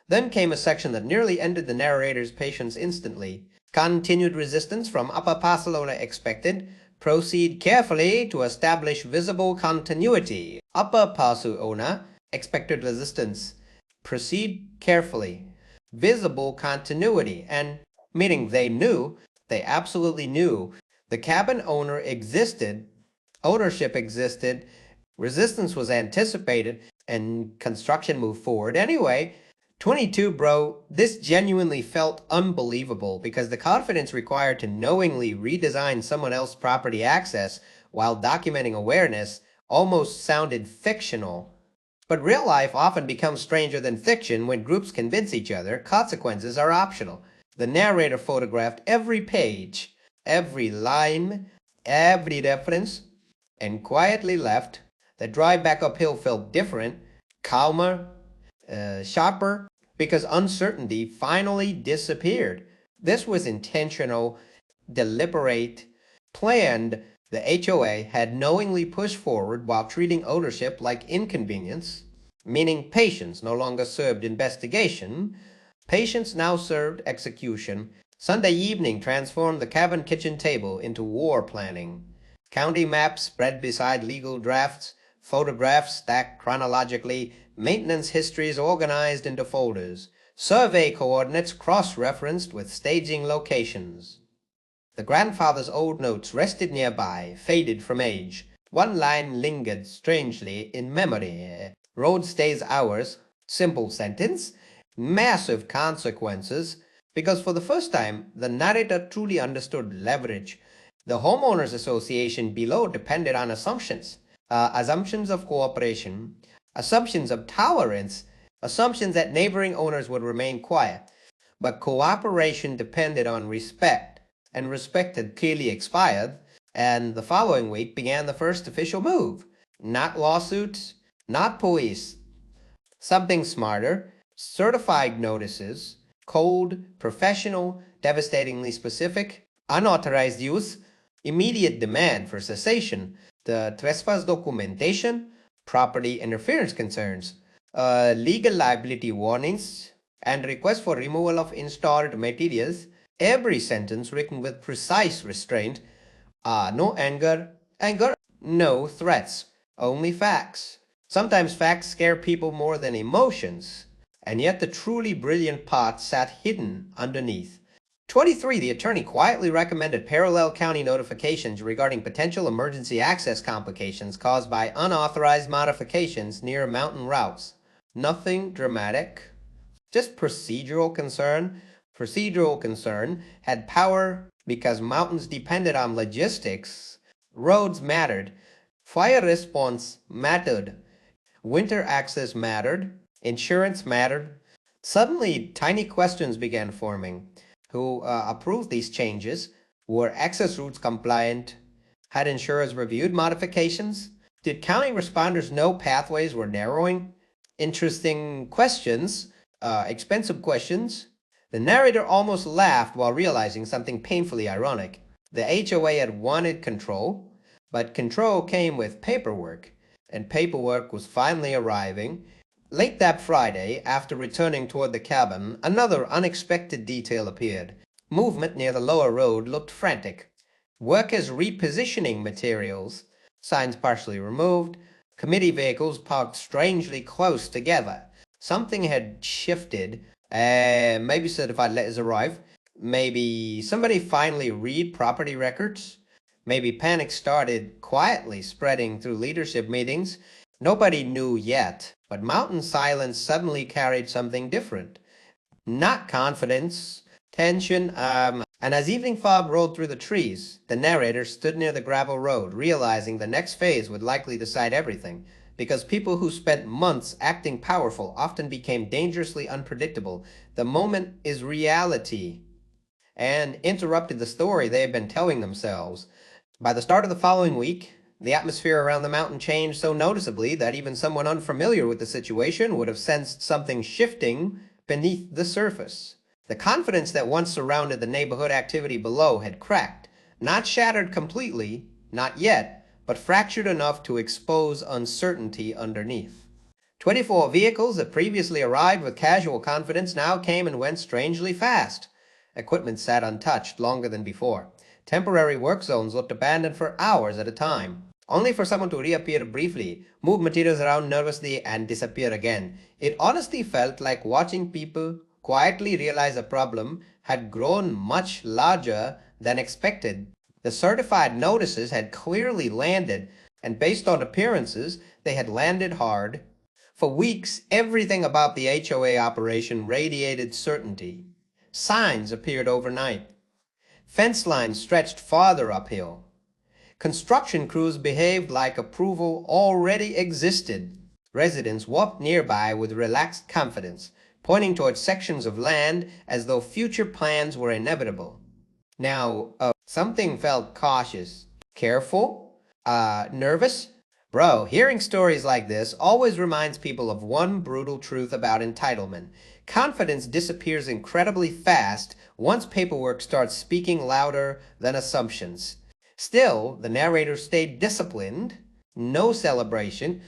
S1: Then came a section that nearly ended the narrator's patience instantly. Continued resistance from Upper Barcelona expected. Proceed carefully to establish visible continuity. Upper Barcelona expected resistance. Proceed carefully. Visible continuity. And meaning they absolutely knew, the cabin owner existed, ownership existed, resistance was anticipated, and construction moved forward. Anyway, 22, bro, this genuinely felt unbelievable because the confidence required to knowingly redesign someone else's property access while documenting awareness almost sounded fictional. But real life often becomes stranger than fiction when groups convince each other consequences are optional. The narrator photographed every page, every line, every reference, and quietly left. The drive back uphill felt different, calmer, sharper, because uncertainty finally disappeared. This was intentional, deliberate, planned. The HOA had knowingly pushed forward while treating ownership like inconvenience, meaning patience no longer served investigation. Patience now served execution. Sunday evening transformed the cabin kitchen table into war planning. County maps spread beside legal drafts, photographs stacked chronologically, maintenance histories organized into folders, survey coordinates cross-referenced with staging locations. The grandfather's old notes rested nearby, faded from age. One line lingered strangely in memory. Road stays hours, simple sentence, massive consequences, because for the first time, the narrator truly understood leverage. The Homeowners Association below depended on assumptions. Assumptions of cooperation, assumptions of tolerance, assumptions that neighboring owners would remain quiet. But cooperation depended on respect, and respect had clearly expired, and the following week began the first official move. Not lawsuits, not police. Something smarter, certified notices, cold, professional, devastatingly specific, unauthorized use, immediate demand for cessation, the trespass documentation, property interference concerns, legal liability warnings, and request for removal of installed materials, every sentence written with precise restraint. No anger, no threats, only facts. Sometimes facts scare people more than emotions, and yet the truly brilliant part sat hidden underneath. 23. The attorney quietly recommended parallel county notifications regarding potential emergency access complications caused by unauthorized modifications near mountain routes. Nothing dramatic, just procedural concern. Procedural concern had power because mountains depended on logistics. Roads mattered. Fire response mattered. Winter access mattered. Insurance mattered. Suddenly, tiny questions began forming. Who approved these changes? Were access routes compliant? Had insurers reviewed modifications? Did county responders know pathways were narrowing? Interesting questions, expensive questions. The narrator almost laughed while realizing something painfully ironic. The HOA had wanted control, but control came with paperwork, and paperwork was finally arriving. Late that Friday, after returning toward the cabin, another unexpected detail appeared. Movement near the lower road looked frantic. Workers repositioning materials, signs partially removed, committee vehicles parked strangely close together. Something had shifted. Maybe certified letters arrived. Maybe somebody finally read property records. Maybe panic started quietly spreading through leadership meetings. Nobody knew yet, but mountain silence suddenly carried something different. Not confidence, tension, and as evening fog rolled through the trees, the narrator stood near the gravel road, realizing the next phase would likely decide everything, because people who spent months acting powerful often became dangerously unpredictable. The moment is reality. and interrupted the story they had been telling themselves. By the start of the following week, the atmosphere around the mountain changed so noticeably that even someone unfamiliar with the situation would have sensed something shifting beneath the surface. The confidence that once surrounded the neighborhood activity below had cracked, not shattered completely, not yet, but fractured enough to expose uncertainty underneath. 24 vehicles that previously arrived with casual confidence now came and went strangely fast. Equipment sat untouched longer than before. Temporary work zones looked abandoned for hours at a time, only for someone to reappear briefly, move materials around nervously, and disappear again. It honestly felt like watching people quietly realize a problem had grown much larger than expected. The certified notices had clearly landed, and based on appearances, they had landed hard. For weeks, everything about the HOA operation radiated certainty. Signs appeared overnight. Fence lines stretched farther uphill. Construction crews behaved like approval already existed. Residents walked nearby with relaxed confidence, pointing towards sections of land as though future plans were inevitable. Now, something felt cautious, careful, nervous. Bro, hearing stories like this always reminds people of one brutal truth about entitlement. Confidence disappears incredibly fast once paperwork starts speaking louder than assumptions. Still, the narrator stayed disciplined. No celebration,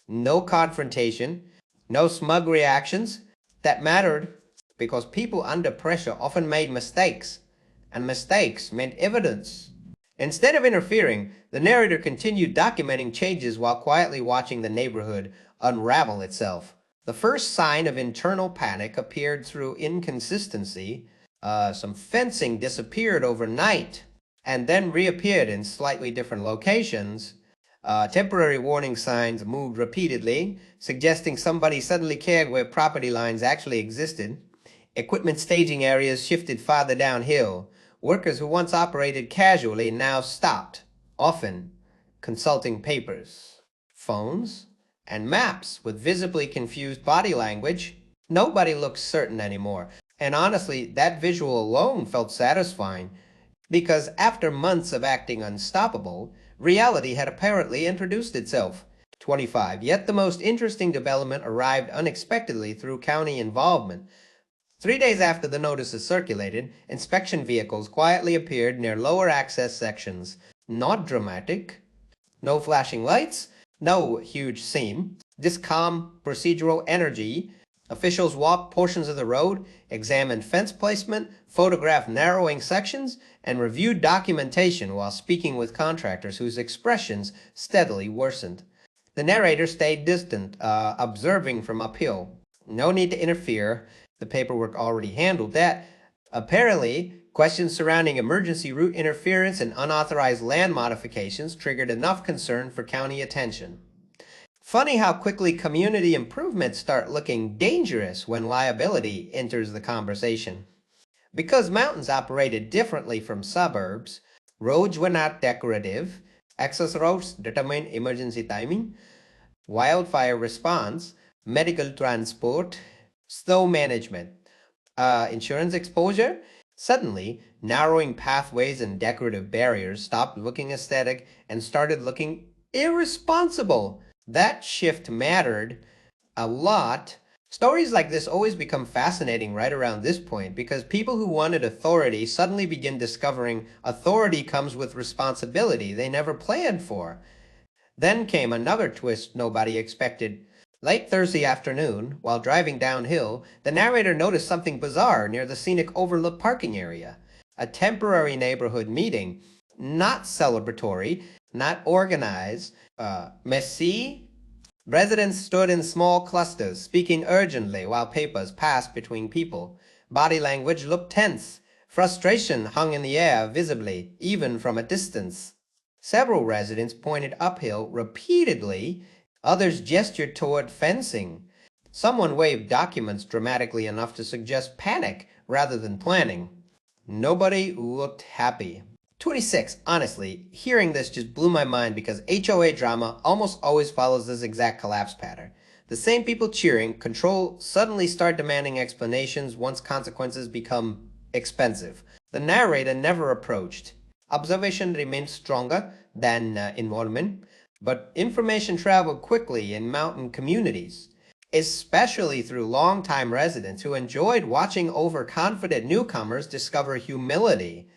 S1: no confrontation, no smug reactions. That mattered because people under pressure often made mistakes, and mistakes meant evidence. Instead of interfering, the narrator continued documenting changes while quietly watching the neighborhood unravel itself. The first sign of internal panic appeared through inconsistency. Some fencing disappeared overnight and then reappeared in slightly different locations. Temporary warning signs moved repeatedly, suggesting somebody suddenly cared where property lines actually existed. Equipment staging areas shifted farther downhill. Workers who once operated casually now stopped, often consulting papers, phones, and maps with visibly confused body language. Nobody looked certain anymore, and honestly, that visual alone felt satisfying, because after months of acting unstoppable, reality had apparently introduced itself. 25. Yet the most interesting development arrived unexpectedly through county involvement. 3 days after the notices circulated, inspection vehicles quietly appeared near lower access sections. Not dramatic, no flashing lights, no huge scene, just calm procedural energy. Officials walked portions of the road, examined fence placement, photographed narrowing sections, and reviewed documentation while speaking with contractors whose expressions steadily worsened. The narrator stayed distant, observing from uphill. No need to interfere. The paperwork already handled that. Apparently, questions surrounding emergency route interference and unauthorized land modifications triggered enough concern for county attention. Funny how quickly community improvements start looking dangerous when liability enters the conversation. Because mountains operated differently from suburbs, roads were not decorative, access routes determined emergency timing, wildfire response, medical transport, snow management, insurance exposure. Suddenly, narrowing pathways and decorative barriers stopped looking aesthetic and started looking irresponsible. That shift mattered a lot. Stories like this always become fascinating right around this point because people who wanted authority suddenly begin discovering authority comes with responsibility they never planned for. Then came another twist nobody expected. Late Thursday afternoon, while driving downhill, the narrator noticed something bizarre near the scenic overlook parking area. A temporary neighborhood meeting, not celebratory, not organized, messy. Residents stood in small clusters, speaking urgently while papers passed between people. Body language looked tense. Frustration hung in the air visibly, even from a distance. Several residents pointed uphill repeatedly. Others gestured toward fencing. Someone waved documents dramatically enough to suggest panic rather than planning. Nobody looked happy. 26. Honestly, hearing this just blew my mind because HOA drama almost always follows this exact collapse pattern. The same people cheering control suddenly start demanding explanations once consequences become expensive. The narrator never approached. Observation remained stronger than involvement, but information traveled quickly in mountain communities, especially through long-time residents who enjoyed watching overconfident newcomers discover humility.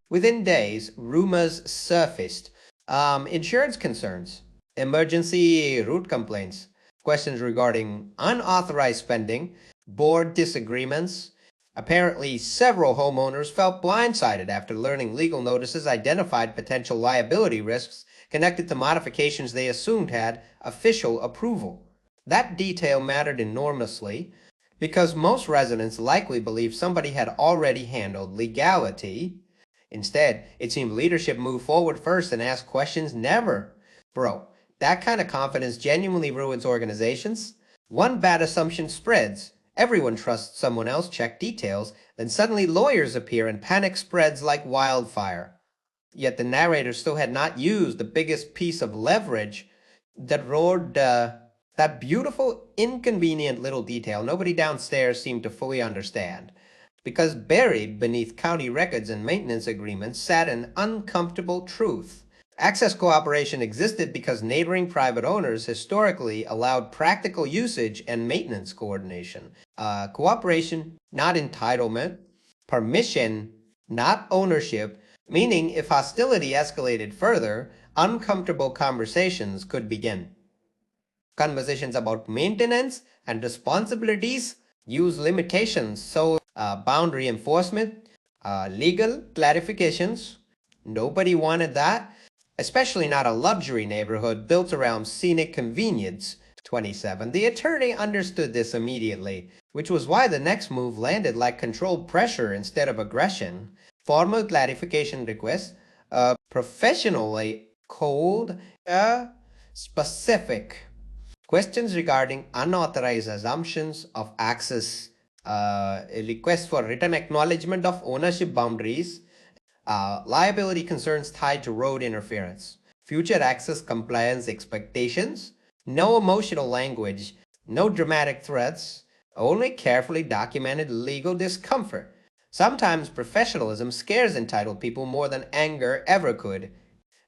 S1: Within days, rumors surfaced. Insurance concerns, emergency route complaints, questions regarding unauthorized spending, board disagreements. Apparently, several homeowners felt blindsided after learning legal notices identified potential liability risks connected to modifications they assumed had official approval. That detail mattered enormously because most residents likely believed somebody had already handled legality. Instead, it seemed leadership moved forward first and asked questions never. Bro, that kind of confidence genuinely ruins organizations. One bad assumption spreads. Everyone trusts someone else, check details, then suddenly lawyers appear and panic spreads like wildfire. Yet the narrator still had not used the biggest piece of leverage that roared that beautiful, inconvenient little detail nobody downstairs seemed to fully understand. Because buried beneath county records and maintenance agreements sat an uncomfortable truth. Access cooperation existed because neighboring private owners historically allowed practical usage and maintenance coordination. Cooperation, not entitlement. Permission, not ownership, meaning if hostility escalated further, uncomfortable conversations could begin. Conversations about maintenance and responsibilities use limitations, so boundary enforcement, legal clarifications. Nobody wanted that, especially not a luxury neighborhood built around scenic convenience. 27. The attorney understood this immediately, which was why the next move landed like controlled pressure instead of aggression. Formal clarification requests, professionally cold, specific. Questions regarding unauthorized assumptions of access, a request for written acknowledgement of ownership boundaries, liability concerns tied to road interference, future access compliance expectations, no emotional language, no dramatic threats, only carefully documented legal discomfort. Sometimes professionalism scares entitled people more than anger ever could,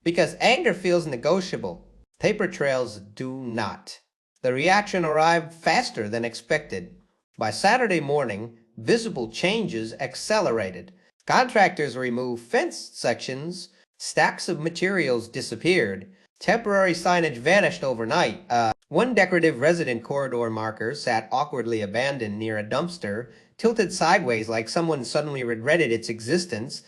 S1: because anger feels negotiable. Paper trails do not. The reaction arrived faster than expected. By Saturday morning, visible changes accelerated. Contractors removed fenced sections, stacks of materials disappeared, temporary signage vanished overnight. One decorative resident corridor marker sat awkwardly abandoned near a dumpster, tilted sideways like someone suddenly regretted its existence.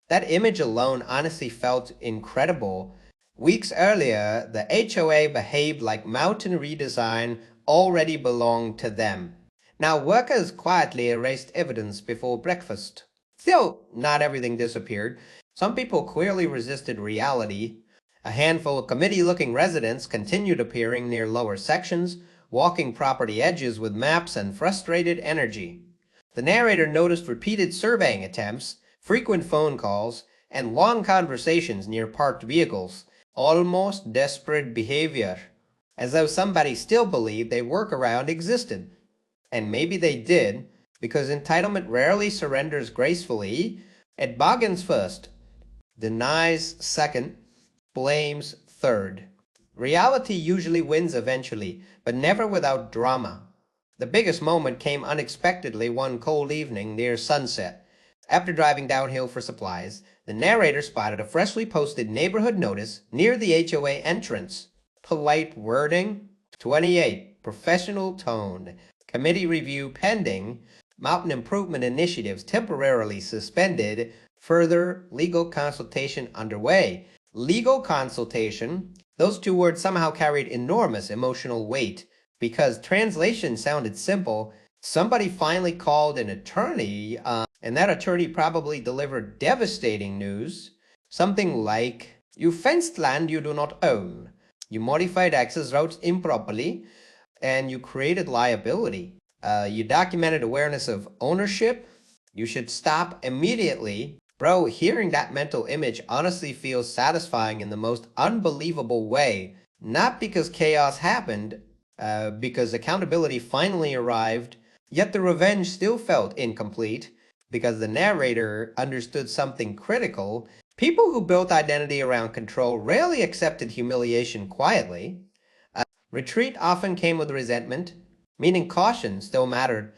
S1: That image alone honestly felt incredible. Weeks earlier, the HOA behaved like mountain redesign already belonged to them. Now workers quietly erased evidence before breakfast. Still, not everything disappeared. Some people clearly resisted reality. A handful of committee-looking residents continued appearing near lower sections, walking property edges with maps and frustrated energy. The narrator noticed repeated surveying attempts, frequent phone calls, and long conversations near parked vehicles. Almost desperate behavior, as though somebody still believed a workaround existed. And maybe they did, because entitlement rarely surrenders gracefully. It bargains first, denies second, blames third. Reality usually wins eventually, but never without drama. The biggest moment came unexpectedly one cold evening near sunset. After driving downhill for supplies, the narrator spotted a freshly posted neighborhood notice near the HOA entrance. Polite wording. 28. Professional tone. Committee review pending. Mountain improvement initiatives temporarily suspended. Further legal consultation underway. Legal consultation. Those two words somehow carried enormous emotional weight. Because translation sounded simple, somebody finally called an attorney, and that attorney probably delivered devastating news. Something like, you fenced land you do not own, you modified access routes improperly, and you created liability. You documented awareness of ownership. You should stop immediately. Bro, hearing that mental image honestly feels satisfying in the most unbelievable way. Not because chaos happened, because accountability finally arrived, yet the revenge still felt incomplete, because the narrator understood something critical. People who built identity around control rarely accepted humiliation quietly. Retreat often came with resentment, meaning caution still mattered.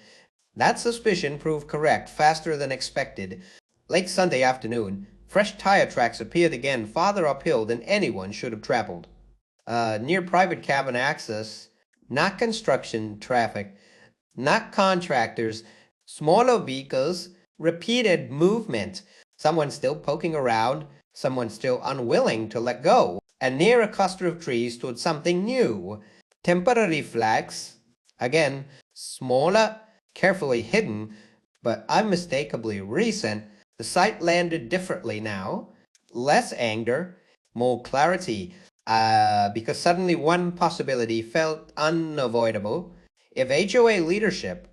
S1: That suspicion proved correct faster than expected. Late Sunday afternoon, fresh tire tracks appeared again farther uphill than anyone should have traveled. Near private cabin access, not construction traffic, not contractors, smaller vehicles, repeated movement, someone still poking around, someone still unwilling to let go. And near a cluster of trees stood something new. Temporary flags, again, smaller, carefully hidden, but unmistakably recent. The sight landed differently now. Less anger, more clarity, because suddenly one possibility felt unavoidable. If HOA leadership,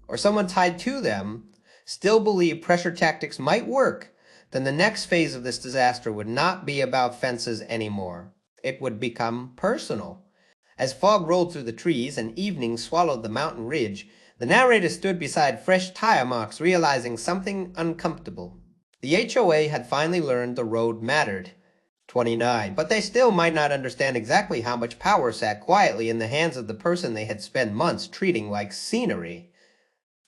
S1: or someone tied to them, still believed pressure tactics might work, then the next phase of this disaster would not be about fences anymore. It would become personal. As fog rolled through the trees and evening swallowed the mountain ridge, the narrator stood beside fresh tire marks, realizing something uncomfortable. The HOA had finally learned the road mattered. 29. But they still might not understand exactly how much power sat quietly in the hands of the person they had spent months treating like scenery.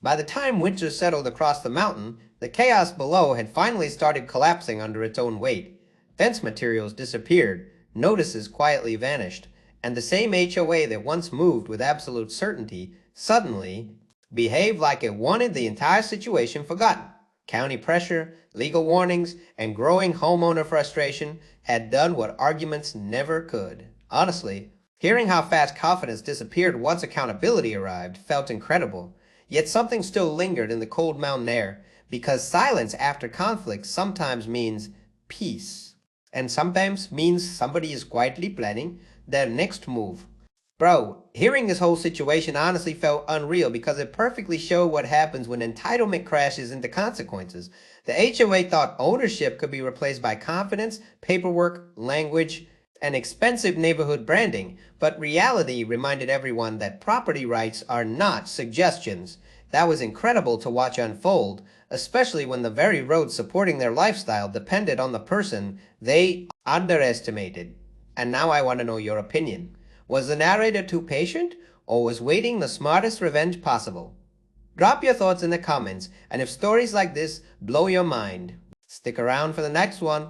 S1: By the time winter settled across the mountain, the chaos below had finally started collapsing under its own weight. Fence materials disappeared, notices quietly vanished, and the same HOA that once moved with absolute certainty suddenly behaved like it wanted the entire situation forgotten. County pressure, legal warnings, and growing homeowner frustration had done what arguments never could. Honestly, hearing how fast confidence disappeared once accountability arrived felt incredible. Yet something still lingered in the cold mountain air, because silence after conflict sometimes means peace, and sometimes means somebody is quietly planning their next move. Bro, hearing this whole situation honestly felt unreal because it perfectly showed what happens when entitlement crashes into consequences. The HOA thought ownership could be replaced by confidence, paperwork, language, and expensive neighborhood branding, but reality reminded everyone that property rights are not suggestions. That was incredible to watch unfold, especially when the very road supporting their lifestyle depended on the person they underestimated. And now I want to know your opinion. Was the narrator too patient, or was waiting the smartest revenge possible? Drop your thoughts in the comments, and if stories like this blow your mind, stick around for the next one.